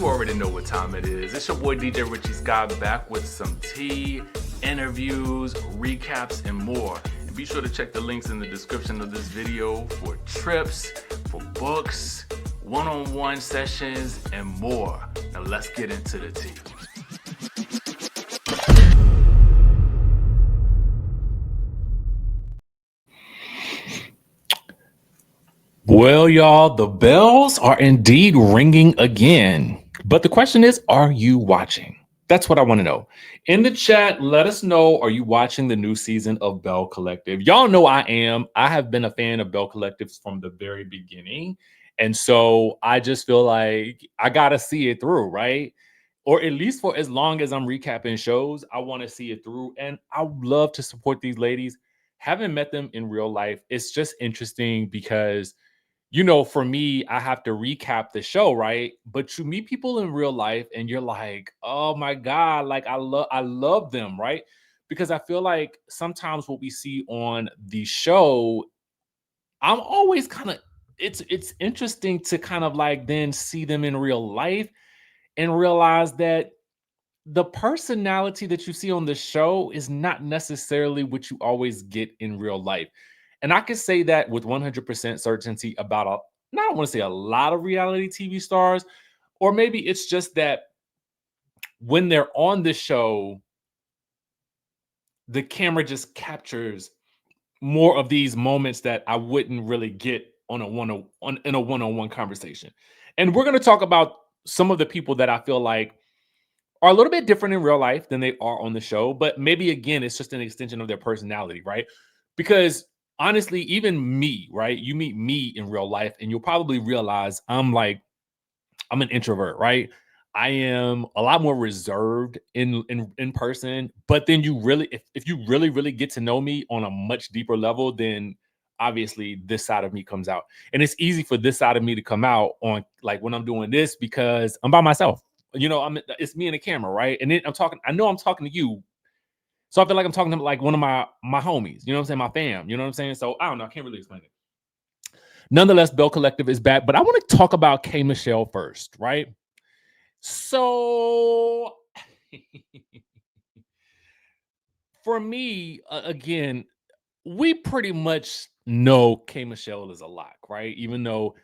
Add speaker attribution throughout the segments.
Speaker 1: You already know what time it is. It's your boy DJ Richie Skye back with some tea, interviews, recaps, and more. And be sure to check the links in the description of this video for trips, for books, one-on-one sessions, and more. Now let's get into the tea. Well, y'all, the bells are indeed ringing again. But the question is, are you watching? That's what I want to know. In the chat, let us know, are you watching the new season of Bell Collective? Y'all know I am. I have been a fan of Bell Collectives from the very beginning. And so I just feel like I got to see it through, right? Or at least for as long as I'm recapping shows, I want to see it through. And I love to support these ladies. Haven't met them in real life. It's just interesting because for me, I have to recap the show, right? But you meet people in real life and you're like, oh my God, like I love them, right? Because I feel like sometimes what we see on the show, I'm always kind of it's interesting to kind of like then see them in real life and realize that the personality that you see on the show is not necessarily what you always get in real life. And I can say that with 100% certainty about I don't want to say a lot of reality TV stars, or maybe it's just that when they're on the show, the camera just captures more of these moments that I wouldn't really get in a one-on-one conversation. And we're going to talk about some of the people that I feel like are a little bit different in real life than they are on the show, but maybe again, it's just an extension of their personality, right? Because honestly, even me, right? You meet me in real life and you'll probably realize I'm an introvert, right? I am a lot more reserved in person, but then you really, if you really get to know me on a much deeper level, then obviously this side of me comes out. And it's easy for this side of me to come out on like when I'm doing this because I'm by myself. It's me and the camera, right? And then I know I'm talking to you. So I feel like I'm talking to like one of my homies, you know what I'm saying? My fam, you know what I'm saying? So I don't know, I can't really explain it. Nonetheless, Bell Collective is back, but I want to talk about K Michelle first, right? So for me, again, we pretty much know K Michelle is a lock, right? Even though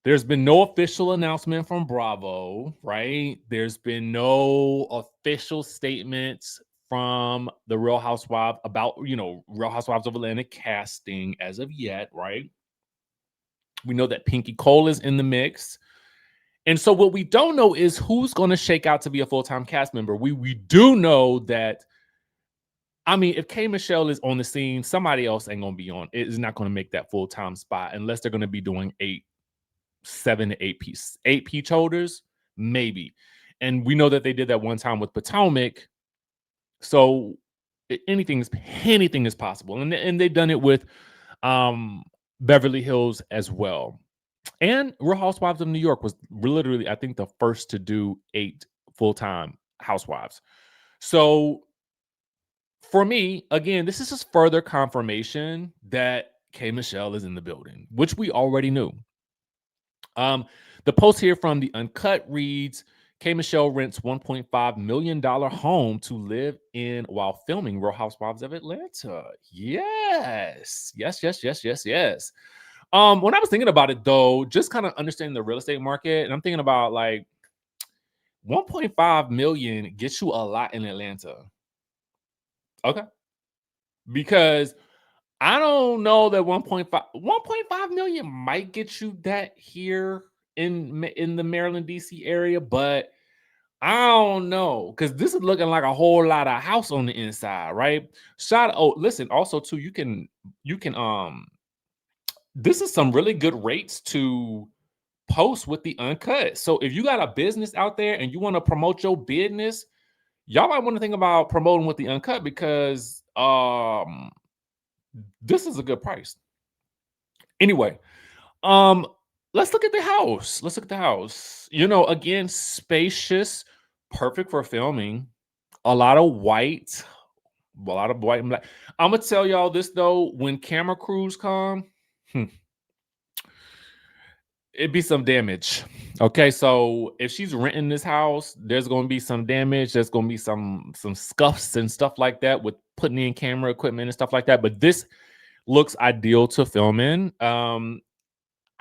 Speaker 1: there's been no official announcement from Bravo, right? There's been no official statements from the Real Housewives about, Real Housewives of Atlanta casting as of yet, right? We know that Pinky Cole is in the mix. And so what we don't know is who's going to shake out to be a full-time cast member. We do know that, I mean, if K Michelle is on the scene, somebody else ain't going to be on. It is not going to make that full-time spot unless they're going to be doing 7 to 8 peach holders, maybe. And we know that they did that one time with Potomac. So anything is possible. And they've done it with Beverly Hills as well. And Real Housewives of New York was literally, I think, the first to do 8 full-time housewives. So for me, again, this is just further confirmation that K Michelle is in the building, which we already knew. The post here from The Uncut reads, K Michelle rents $1.5 million home to live in while filming Real Housewives of Atlanta. Yes. When I was thinking about it, though, just kind of understanding the real estate market, and I'm thinking about like 1.5 million gets you a lot in Atlanta. Okay. Because I don't know that 1.5 million might get you that here in the Maryland, DC area, but I don't know, because this is looking like a whole lot of house on the inside, right? Listen, also too, you can this is some really good rates to post with The Uncut. So if you got a business out there and you want to promote your business, y'all might want to think about promoting with The Uncut because this is a good price. Anyway, let's look at the house. Again, spacious, perfect for filming. A lot of white and black. I'm gonna tell y'all this though, when camera crews come, it'd be some damage. Okay, so if she's renting this house, there's going to be some damage. There's going to be some scuffs and stuff like that with putting in camera equipment and stuff like that. But this looks ideal to film in.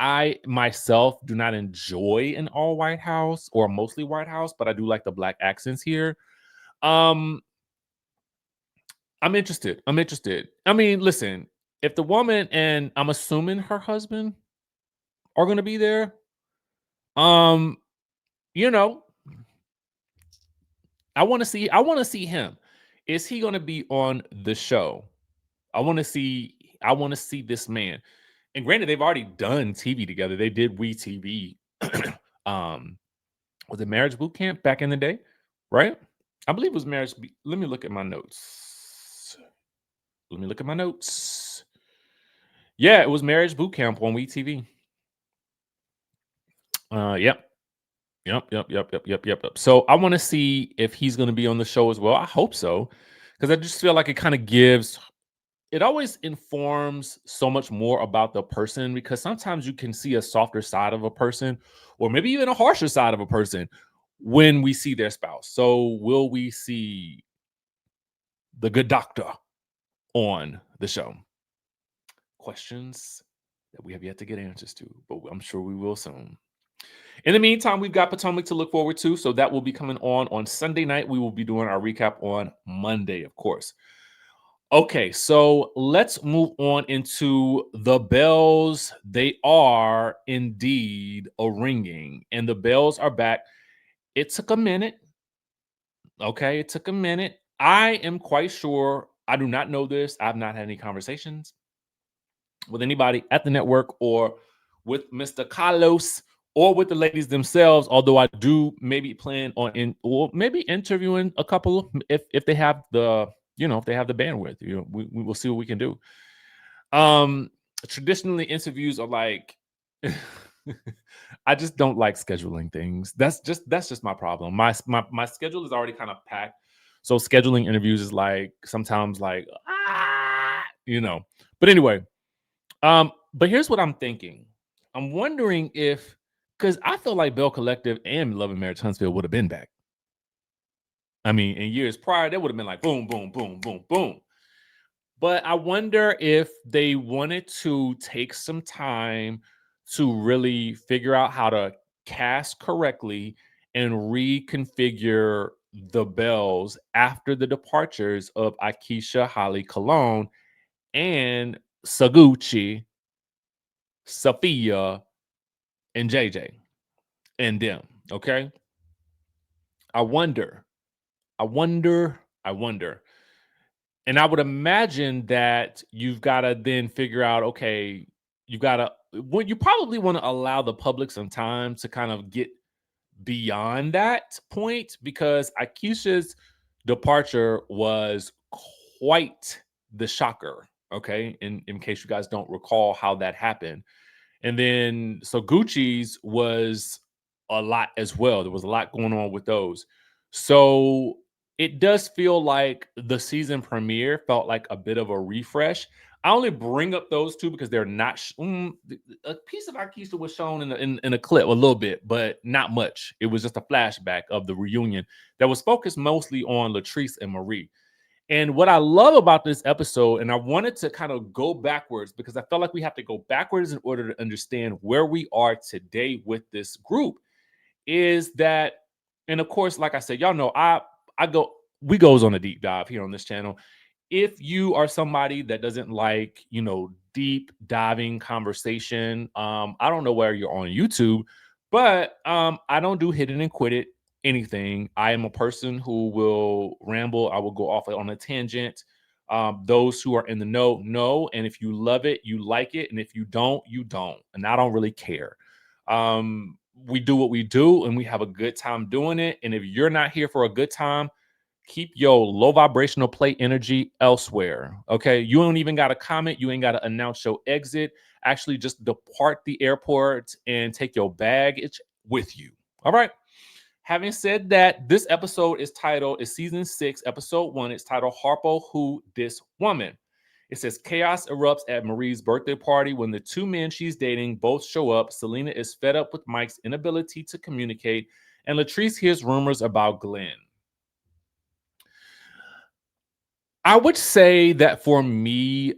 Speaker 1: I myself do not enjoy an all white house or a mostly white house, but I do like the black accents here. Um, I'm interested. I'm interested. I mean, listen, if the woman and I'm assuming her husband are going to be there, um, you know, I want to see him. Is he going to be on the show? I want to see this man. And granted, they've already done TV together. They did We TV. um, was it Marriage Boot Camp back in the day? Right? I believe it was Let me look at my notes. Let me look at my notes. Yeah, it was Marriage Boot Camp on We TV. Yep. Yep. So I want to see if he's going to be on the show as well. I hope so, because I just feel like it kind of it always informs so much more about the person, because sometimes you can see a softer side of a person or maybe even a harsher side of a person when we see their spouse. So will we see the good doctor on the show? Questions that we have yet to get answers to, but I'm sure we will soon. In the meantime, we've got Potomac to look forward to, so that will be coming on Sunday night. We will be doing our recap on Monday, of course. Okay, so let's move on into the bells. They are indeed a ringing, and the bells are back. It took a minute. Okay, it took a minute. I am quite sure. I do not know this. I've not had any conversations with anybody at the network or with Mr. Carlos or with the ladies themselves. Although I do maybe plan on or maybe interviewing a couple if they have the if they have the bandwidth. We will see what we can do. Traditionally interviews are like I just don't like scheduling things. That's just my problem. My schedule is already kind of packed. So scheduling interviews is like sometimes like But anyway, but here's what I'm thinking. I'm wondering if because I feel like Bell Collective and Love and Marriage Huntsville would have been back. I mean, in years prior, they would have been like boom, boom, boom, boom, boom. But I wonder if they wanted to take some time to really figure out how to cast correctly and reconfigure the bells after the departures of Akeisha, Holly Cologne, and Saguchi, Sophia, and JJ and them. Okay. I wonder, I wonder. And I would imagine that you've got to then figure out, okay, you probably want to allow the public some time to kind of get beyond that point, because Akeisha's departure was quite the shocker. Okay. In case you guys don't recall how that happened. And then so Gucci's was a lot as well. There was a lot going on with those. So it does feel like the season premiere felt like a bit of a refresh. I only bring up those two because they're not. A piece of Akeisha was shown in a clip a little bit, but not much. It was just a flashback of the reunion that was focused mostly on Latrice and Marie. And what I love about this episode, and I wanted to kind of go backwards because I felt like we have to go backwards in order to understand where we are today with this group, is that, and of course, like I said, y'all know we goes on a deep dive here on this channel. If you are somebody that doesn't like, deep diving conversation, I don't know where you're on YouTube, but I don't do hit it and quit it anything. I am a person who will ramble. I will go off on a tangent. Those who are in the know, and if you love it, you like it, and if you don't, you don't, and I don't really care. We do what we do, and we have a good time doing it. And if you're not here for a good time, keep your low vibrational play energy elsewhere. Okay. You don't even got to comment. You ain't got to announce your exit. Actually, just depart the airport and take your baggage with you. All right. Having said that, this episode is season 6, episode 1. It's titled Harpo Who This Woman. It says chaos erupts at Marie's birthday party when the two men she's dating both show up. Selena is fed up with Mike's inability to communicate, and Latrice hears rumors about Glenn. I would say that for me,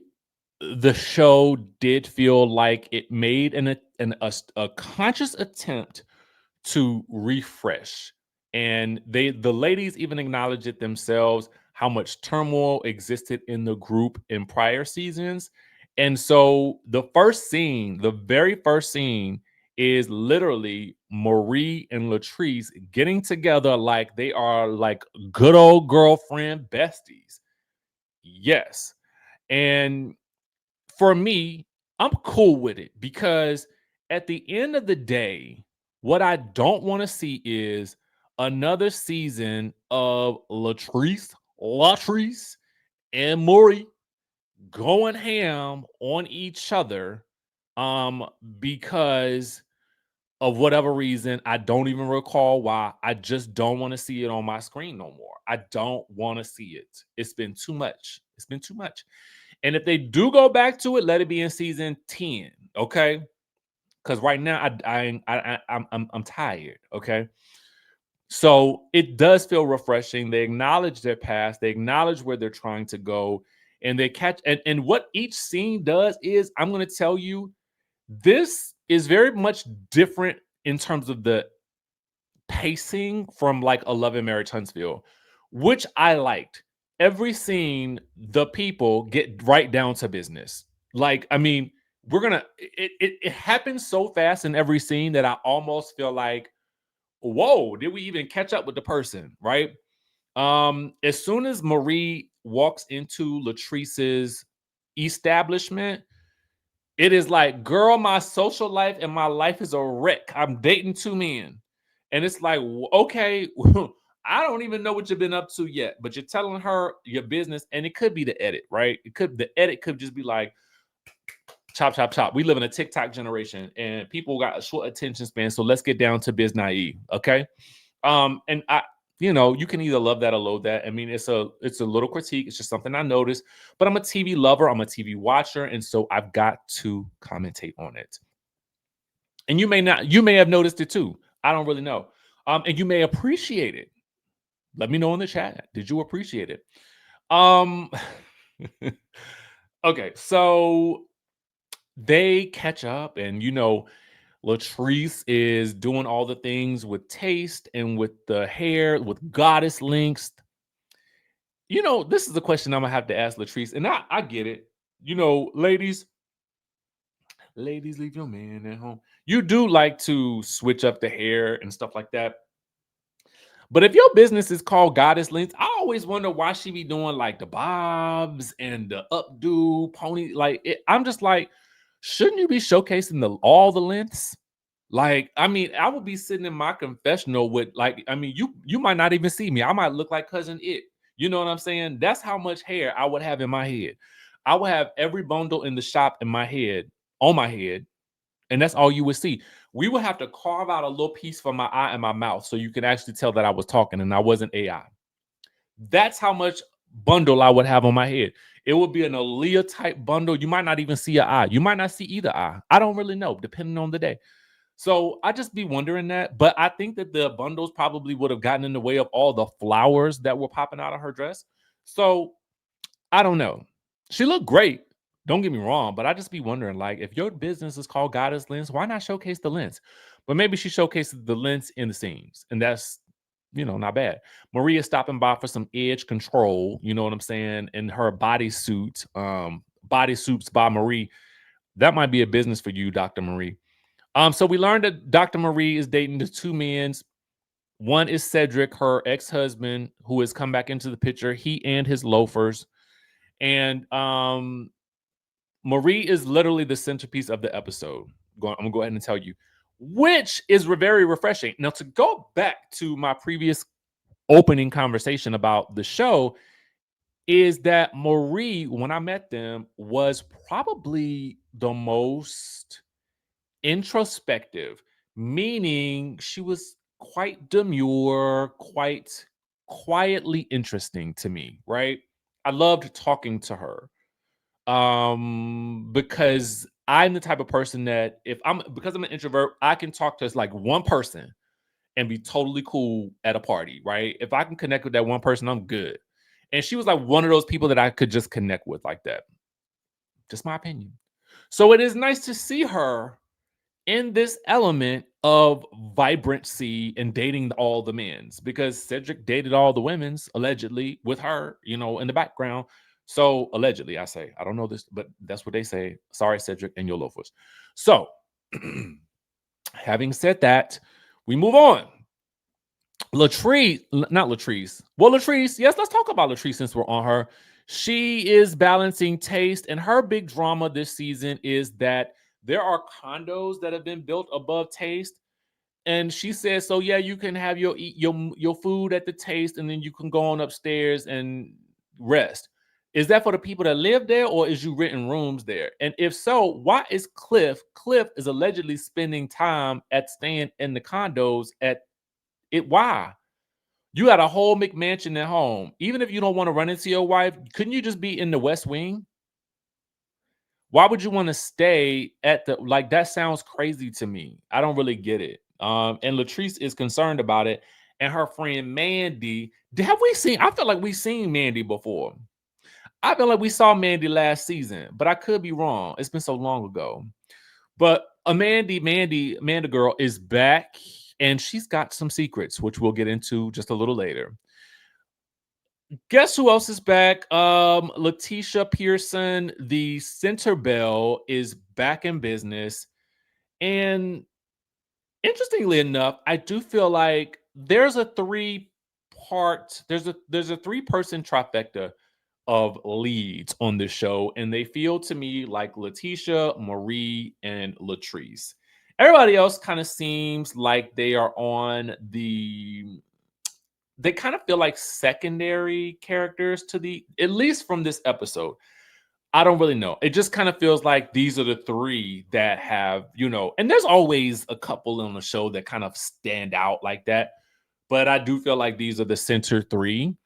Speaker 1: the show did feel like it made a conscious attempt to refresh. And the ladies even acknowledged it themselves how much turmoil existed in the group in prior seasons. And so the very first scene is literally Marie and Latrice getting together like they are like good old girlfriend besties. Yes. And for me, I'm cool with it because at the end of the day, what I don't want to see is another season of Latrice, and Maury going ham on each other because of whatever reason. I don't even recall why. I just don't want to see it on my screen no more. I don't want to see it. It's been too much. It's been too much. And if they do go back to it, let it be in season 10, okay? Because right now I'm tired, okay? So it does feel refreshing. They acknowledge their past, they acknowledge where they're trying to go, and they catch and what each scene does is I'm gonna tell you, this is very much different in terms of the pacing from like A Love and Marriage Huntsville, which I liked. Every scene, the people get right down to business. Like, I mean, it happens so fast in every scene that I almost feel like, whoa, did we even catch up with the person? Right. As soon as Marie walks into Latrice's establishment, it is like, girl, my social life and my life is a wreck. I'm dating two men. And it's like, okay, I don't even know what you've been up to yet, but you're telling her your business, and it could be the edit, right? The edit could just be like, chop, chop, chop. We live in a TikTok generation and people got a short attention span. So let's get down to biz naive. Okay. And you can either love that or loathe that. I mean, it's a little critique. It's just something I noticed. But I'm a TV lover. I'm a TV watcher, and so I've got to commentate on it. And you may have noticed it too. I don't really know. And you may appreciate it. Let me know in the chat. Did you appreciate it? Um, okay, so they catch up, and Latrice is doing all the things with taste and with the hair, with goddess links. This is the question I'm gonna have to ask Latrice, and I get it. Ladies, leave your man at home. You do like to switch up the hair and stuff like that. But if your business is called Goddess Links, I always wonder why she be doing like the bobs and the updo pony. I'm just like, shouldn't you be showcasing all the lengths? Like, I mean, I would be sitting in my confessional with you might not even see me. I might look like Cousin It. You know what I'm saying? That's how much hair I would have in my head. I would have every bundle in the shop in my head, on my head, and that's all you would see. We would have to carve out a little piece for my eye and my mouth so you can actually tell that I was talking and I wasn't AI. That's how much bundle I would have on my head. It would be an Aaliyah type bundle. You might not even see an eye. You might not see either eye. I don't really know, depending on the day. So I just be wondering that. But I think that the bundles probably would have gotten in the way of all the flowers that were popping out of her dress. So I don't know. She looked great. Don't get me wrong, but I just be wondering, like, if your business is called Goddess Lens, why not showcase the lens? But maybe she showcases the lens in the seams, and that's not bad. Maria stopping by for some edge control, you know what I'm saying, in her bodysuit, bodysuits by Marie. That might be a business for you, Dr. Marie. So we learned that Dr. Marie is dating the two men. One is Cedric, her ex-husband, who has come back into the picture. He and his loafers. And Marie is literally the centerpiece of the episode. I'm gonna go ahead and tell you, which is very refreshing. Now, to go back to my previous opening conversation about the show, is that Marie, when I met them, was probably the most introspective, meaning she was quite demure, quite quietly interesting to me, right? I loved talking to her. Because I'm the type of person that because I'm an introvert, I can talk to like one person and be totally cool at a party, right? If I can connect with that one person, I'm good. And she was like one of those people that I could just connect with like that. Just my opinion. So it is nice to see her in this element of vibrancy and dating all the men's, because Cedric dated all the women's allegedly with her, in the background. So allegedly, I say, I don't know this, but that's what they say. Sorry, Cedric and your loafers. So having said that, we move on. Latrice, not Latrice. Well, Latrice, yes, let's talk about Latrice since we're on her. She is balancing taste, and her big drama this season is that there are condos that have been built above taste. And she says, so yeah, you can have your food at the taste, and then you can go on upstairs and rest. Is that for the people that live there, or is you renting rooms there? And if so, why is Cliff? Cliff is allegedly spending time at staying in the condos at it. Why? You got a whole McMansion at home. Even if you don't want to run into your wife, couldn't you just be in the West Wing? Why would you want to stay at the like? That sounds crazy to me. I don't really get it. And Latrice is concerned about it, and her friend Mandy. Have we seen? I feel like we've seen Mandy before. I feel like we saw Mandy last season, but I could be wrong. It's been so long ago. But Amanda girl is back, and she's got some secrets, which we'll get into just a little later. Guess who else is back? Lateashia Pearson, the center bell, is back in business. And interestingly enough, I do feel like there's a three-person trifecta of leads on this show, and they feel to me like Lateashia, Marie, and Latrice. Everybody else kind of seems like they are on they kind of feel like secondary characters at least from this episode. I don't really know. It just kind of feels like these are the three that have, and there's always a couple on the show that kind of stand out like that. But I do feel like these are the center three.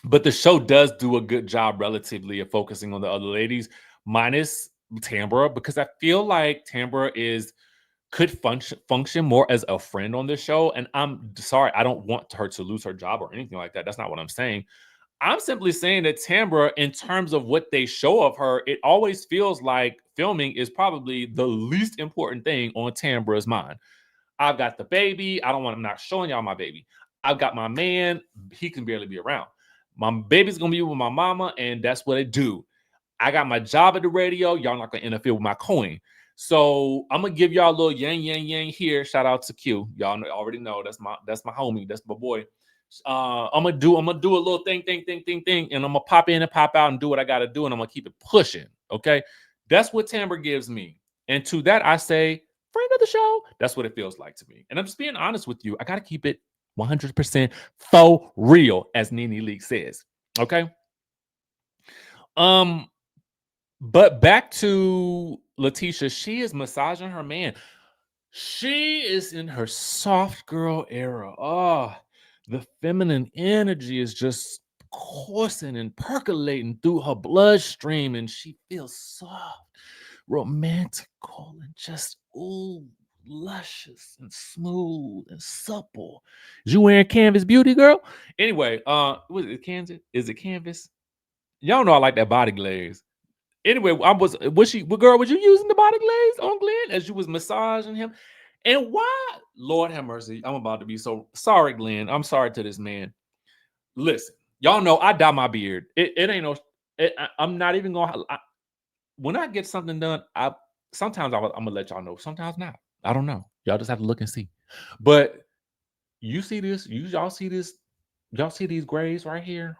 Speaker 1: But the show does do a good job relatively of focusing on the other ladies, minus Tambra, because I feel like Tambra could function more as a friend on this show. And I'm sorry, I don't want her to lose her job or anything like that. That's not what I'm saying. I'm simply saying that Tambra, in terms of what they show of her, it always feels like filming is probably the least important thing on Tambra's mind. I've got the baby. I'm not showing y'all my baby. I've got my man. He can barely be around. My baby's going to be with my mama, and that's what I do. I got my job at the radio. Y'all not going to interfere with my coin. So I'm gonna give y'all a little yang here. Shout out to Q. Y'all already know that's my homie. That's my boy. I'm gonna do a little thing, and I'm gonna pop in and pop out and do what I gotta do, and I'm gonna keep it pushing. Okay, that's what Tambra gives me, and to that I say, friend of the show. That's what it feels like to me, and I'm just being honest with you. I gotta keep it 100% faux real, as Nene Leak says. Okay. Um, but back to Lateashia, she is massaging her man. She is in her soft girl era. Oh, the feminine energy is just coursing and percolating through her bloodstream, and she feels soft, romantical, and just luscious and smooth and supple. Is you wearing Canvas Beauty, girl? Anyway, was it Kansas? Is it Canvas? Y'all know I like that body glaze. Anyway, girl, was you using the body glaze on Glenn as you was massaging him? And why, Lord have mercy, I'm about to be so sorry, Glenn. I'm sorry to this man. Listen, y'all know I dye my beard. It ain't no, I'm not even gonna, when I get something done, sometimes I'm gonna let y'all know. Sometimes not. I don't know. Y'all just have to look and see. But you see this, y'all see this, y'all see these grays right here?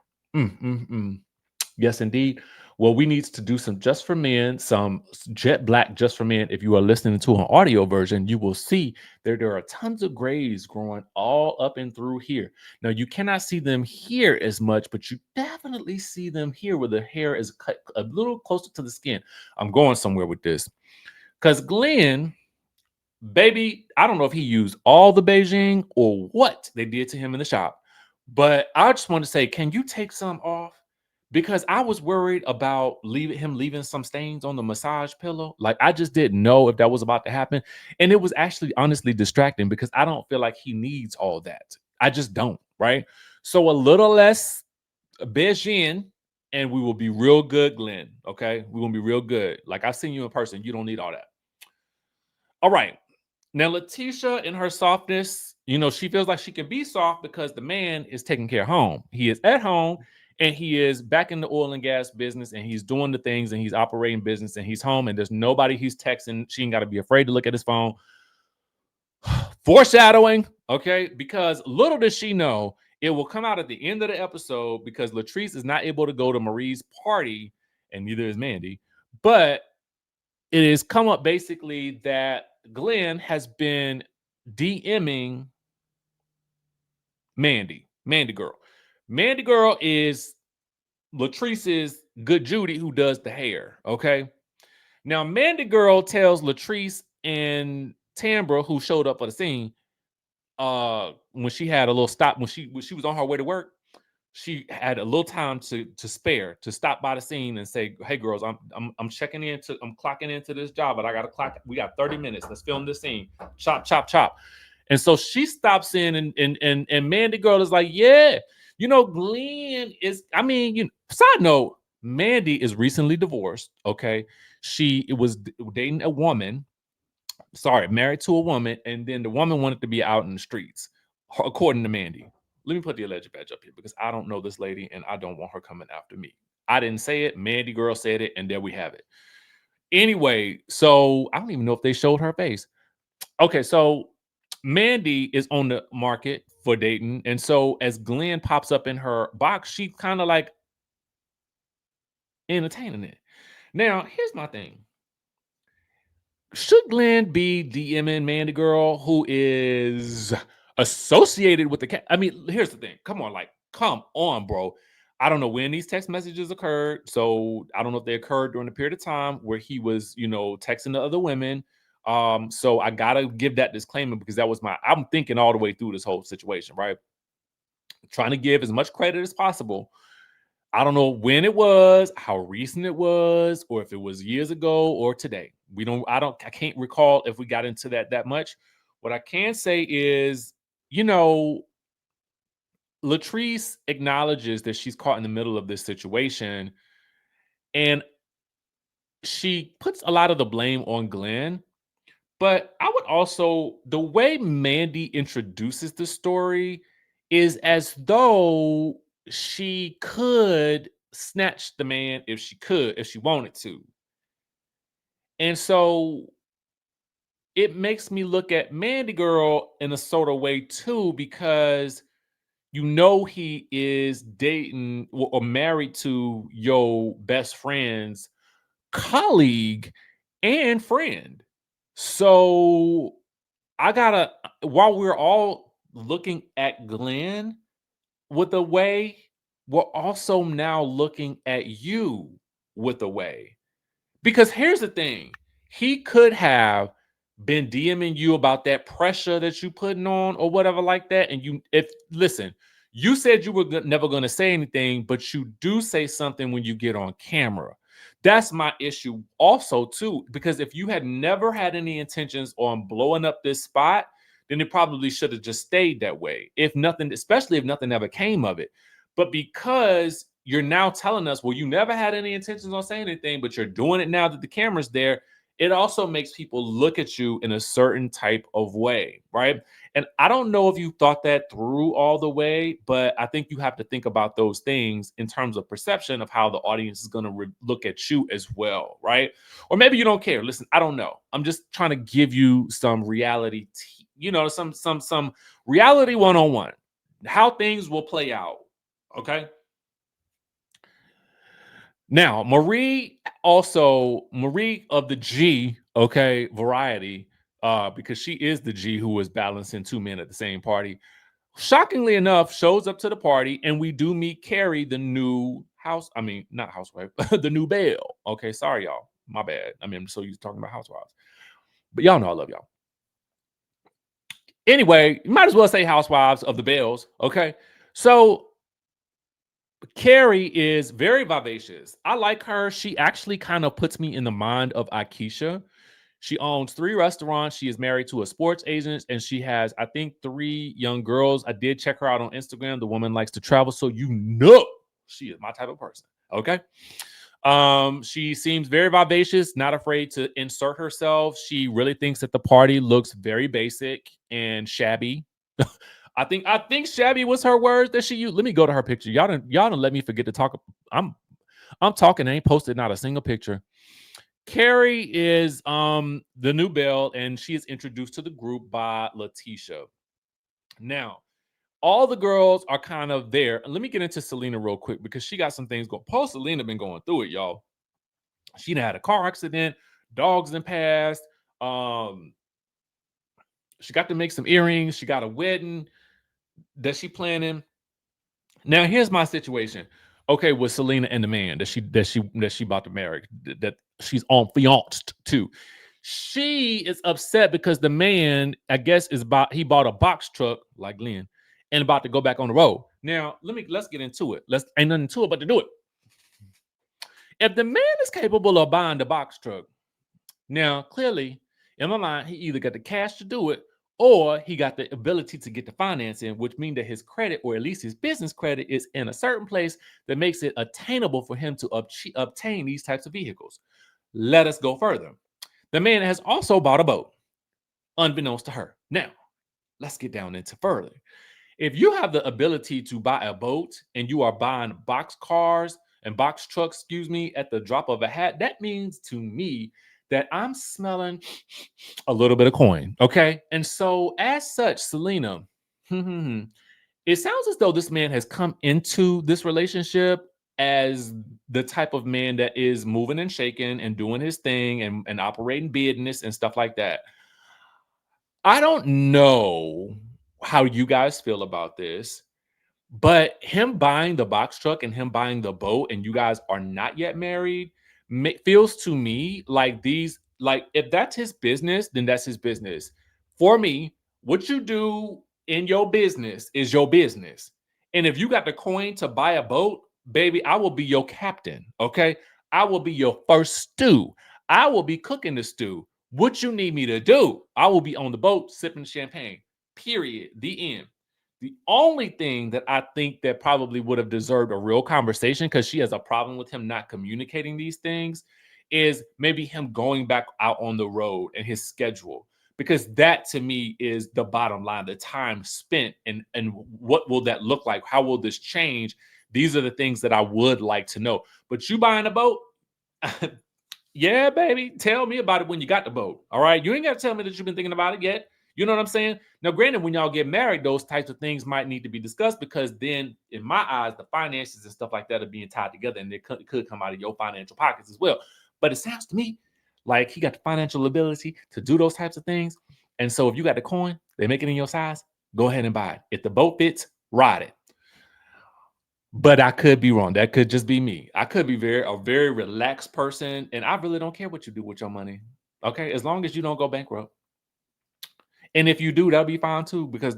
Speaker 1: Yes, indeed. Well, we need to do some Just for Men, some Jet Black Just for Men. If you are listening to an audio version, you will see there are tons of grays growing all up and through here. Now, you cannot see them here as much, but you definitely see them here where the hair is cut a little closer to the skin. I'm going somewhere with this. Because Glenn, baby, I don't know if he used all the Beijing or what they did to him in the shop. But I just want to say, can you take some off? because I was worried about him leaving some stains on the massage pillow. Like, I just didn't know if that was about to happen. And it was actually honestly distracting because I don't feel like he needs all that. I just don't, right? So a little less Beijing, and we will be real good, Glenn. Okay, we will be real good. Like, I've seen you in person. You don't need all that. All right. Now, Lateashia, in her softness, she feels like she can be soft because the man is taking care of home. He is at home and he is back in the oil and gas business and he's doing the things and he's operating business and he's home and there's nobody he's texting. She ain't got to be afraid to look at his phone. Foreshadowing, okay? Because little does she know, it will come out at the end of the episode because Latrice is not able to go to Marie's party, and neither is Mandy. But it has come up basically that Glenn has been DMing Mandy Girl. Mandy Girl is Latrice's good Judy who does the hair, okay? Now, Mandy Girl tells Latrice and Tambra, who showed up for the scene, when she had a little stop, when she was on her way to work, she had a little time to spare to stop by the scene and say, "Hey girls, I'm checking into, I'm clocking into this job, but I got to clock. We got 30 minutes. Let's film this scene. Chop, chop, chop." And so she stops in, and Mandy Girl is like, "Yeah, Glenn is. I mean, side note, Mandy is recently divorced. Okay, she was dating a woman. Sorry, married to a woman, and then the woman wanted to be out in the streets, according to Mandy. Let me put the alleged badge up here because I don't know this lady and I don't want her coming after me. I didn't say it. Mandy Girl said it, and there we have it. Anyway, so I don't even know if they showed her face. Okay, so Mandy is on the market for dating, and so as Glenn pops up in her box, she kind of like entertaining it. Now, here's my thing. Should Glenn be DMing Mandy Girl who is associated with the cat? I mean, here's the thing. Come on, bro. I don't know when these text messages occurred. So I don't know if they occurred during the period of time where he was, texting the other women. So I gotta give that disclaimer because I'm thinking all the way through this whole situation, right? Trying to give as much credit as possible. I don't know when it was, how recent it was, or if it was years ago or today. I can't recall if we got into that much. What I can say is, Latrice acknowledges that she's caught in the middle of this situation, and she puts a lot of the blame on Glenn. But I would also, the way Mandy introduces the story is as though she could snatch the man if she wanted to. And so it makes me look at Mandy Girl in a sort of way too, because he is dating or married to your best friend's colleague and friend. So while we're all looking at Glenn with a way, we're also now looking at you with a way. Because here's the thing, he could have been DMing you about that pressure that you putting on or whatever like that. And listen, you said you were never going to say anything, but you do say something when you get on camera. That's my issue also too, because if you had never had any intentions on blowing up this spot, then it probably should have just stayed that way. If nothing, especially if nothing ever came of it. But because you're now telling us, well, you never had any intentions on saying anything, but you're doing it now that the camera's there, it also makes people look at you in a certain type of way, right? And I don't know if you thought that through all the way, but I think you have to think about those things in terms of perception of how the audience is going to look at you as well, right? Or maybe you don't care. Listen, I don't know. I'm just trying to give you some reality, some reality 101, how things will play out, okay? Now, Marie of the G, okay, variety, because she is the G who is balancing two men at the same party. Shockingly enough, shows up to the party, and we do meet Carrie, the new not housewife, the new Belle. Okay, sorry, y'all. My bad. I mean, I'm so used to talking about housewives. But y'all know I love y'all. Anyway, you might as well say housewives of the Bells, okay? So Carrie is very vivacious. I like her. She actually kind of puts me in the mind of Akeisha. She owns 3 restaurants. She is married to a sports agent, and she has, I think, 3 young girls. I did check her out on Instagram. The woman likes to travel, so you know she is my type of person. Okay. She seems very vivacious, not afraid to insert herself. She really thinks that the party looks very basic and shabby. I think shabby was her words that she used. Let me go to her picture. Y'all don't let me forget to talk. I'm talking. I ain't posted not a single picture. Carrie is the new belle, and she is introduced to the group by Lateashia. Now, all the girls are kind of there. And let me get into Selena real quick because she got some things going. Poor Selena been going through it, y'all. She done had a car accident, dogs done passed. Um, she got to make some earrings. She got a wedding that she planning. Now, here's my situation. Okay, with Selena and the man that she about to marry, that she's on fianced to. She is upset because the man, I guess, he bought a box truck like Glenn and about to go back on the road. Now, let's get into it. Ain't nothing to it but to do it. If the man is capable of buying the box truck, now clearly in my mind, he either got the cash to do it or he got the ability to get the financing, which means that his credit, or at least his business credit, is in a certain place that makes it attainable for him to obtain these types of vehicles. Let us go further. The man has also bought a boat, unbeknownst to her. Now, let's get down into further. If you have the ability to buy a boat and you are buying box cars and box trucks, at the drop of a hat, that means to me that I'm smelling a little bit of coin. Okay. And so, as such, Selena, it sounds as though this man has come into this relationship as the type of man that is moving and shaking and doing his thing and operating business and stuff like that. I don't know how you guys feel about this, but him buying the box truck and him buying the boat, and you guys are not yet married, feels to me like if that's his business, then that's his business. For me, what you do in your business is your business. And if you got the coin to buy a boat, baby, I will be your captain. Okay. I will be your first stew. I will be cooking the stew. What you need me to do, I will be on the boat sipping champagne. Period. The end. The only thing that I think that probably would have deserved a real conversation, because she has a problem with him not communicating these things, is maybe him going back out on the road and his schedule. Because that to me is the bottom line, the time spent and what will that look like? How will this change? These are the things that I would like to know. But you buying a boat? Yeah, baby. Tell me about it when you got the boat. All right. You ain't got to tell me that you've been thinking about it yet. You know what I'm saying? Now, granted, when y'all get married, those types of things might need to be discussed, because then, in my eyes, the finances and stuff like that are being tied together, and it could come out of your financial pockets as well. But it sounds to me like he got the financial ability to do those types of things. And so, if you got the coin, they make it in your size, go ahead and buy it. If the boat fits, ride it. But I could be wrong. That could just be me. I could be a very relaxed person, and I really don't care what you do with your money. Okay, as long as you don't go bankrupt. And if you do, that'll be fine too, because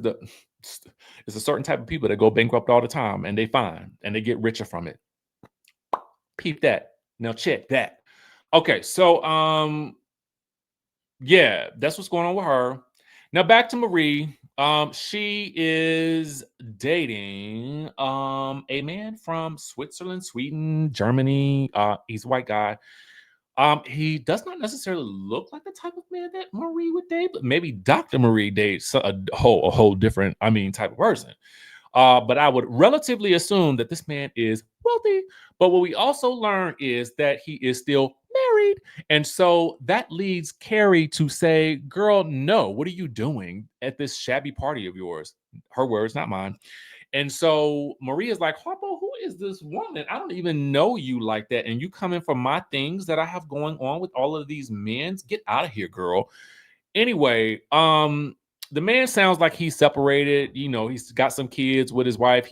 Speaker 1: it's a certain type of people that go bankrupt all the time, and they fine and they get richer from it. Peep that. Now check that. Okay, so yeah, that's what's going on with her. Now back to Marie. She is dating a man from Switzerland, Sweden, Germany. He's a white guy. He does not necessarily look like the type of man that Marie would date, but maybe Dr. Marie dates a whole different, type of person. But I would relatively assume that this man is wealthy. But what we also learn is that he is still married. And so that leads Carrie to say, girl, no, what are you doing at this shabby party of yours? Her words, not mine. And so Maria's like, Harpo, who is this woman? I don't even know you like that. And you coming for my things that I have going on with all of these men? Get out of here, girl. Anyway, the man sounds like he's separated. He's got some kids with his wife.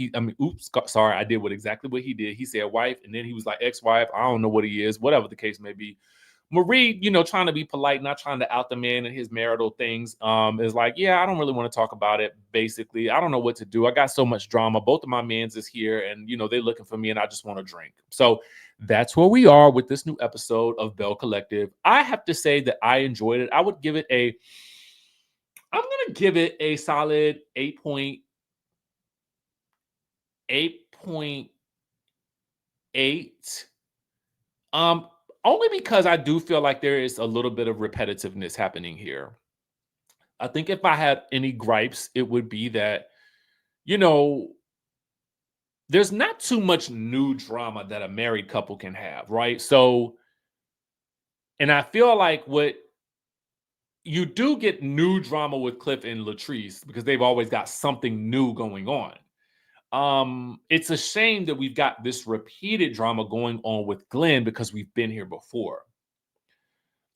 Speaker 1: Sorry, I did exactly what he did. He said wife, and then he was like ex-wife. I don't know what he is, whatever the case may be. Marie, trying to be polite, not trying to out the man and his marital things, is like, yeah, I don't really want to talk about it. Basically, I don't know what to do. I got so much drama. Both of my mans is here, and they're looking for me, and I just want to drink. So that's where we are with this new episode of Bell Collective. I have to say that I enjoyed it. I'm gonna give it a solid 8.8. Only because I do feel like there is a little bit of repetitiveness happening here. I think if I had any gripes, it would be that, there's not too much new drama that a married couple can have, right? So, and I feel like what you do get new drama with Cliff and Latrice because they've always got something new going on. It's a shame that we've got this repeated drama going on with Glenn because we've been here before.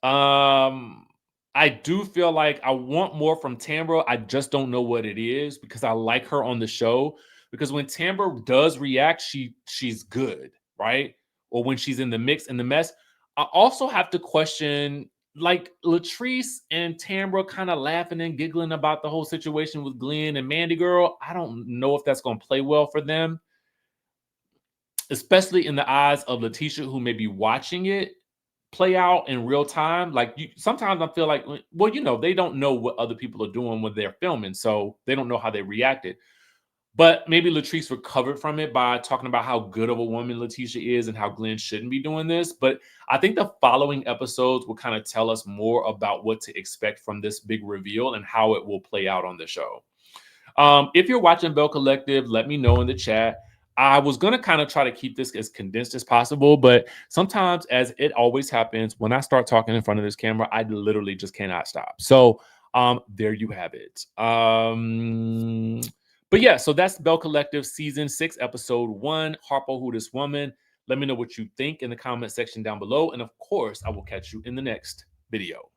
Speaker 1: I do feel like I want more from Tambra. I just don't know what it is because I like her on the show. Because when Tambra does react, she's good, right? Or when she's in the mix and the mess. I also have to question, like, Latrice and Tambra kind of laughing and giggling about the whole situation with Glenn and Mandy Girl. I don't know if that's going to play well for them, especially in the eyes of Lateashia, who may be watching it play out in real time. Like, sometimes I feel like, well, they don't know what other people are doing when they're filming, so they don't know how they reacted. But maybe Latrice recovered from it by talking about how good of a woman Lateashia is and how Glenn shouldn't be doing this. But I think the following episodes will kind of tell us more about what to expect from this big reveal and how it will play out on the show. If you're watching Bell Collective, let me know in the chat. I was going to kind of try to keep this as condensed as possible, but sometimes, as it always happens, when I start talking in front of this camera, I literally just cannot stop. So there you have it. But yeah, so that's Bell Collective Season 6, Episode 1, Harpo Who This Woman. Let me know what you think in the comment section down below. And of course, I will catch you in the next video.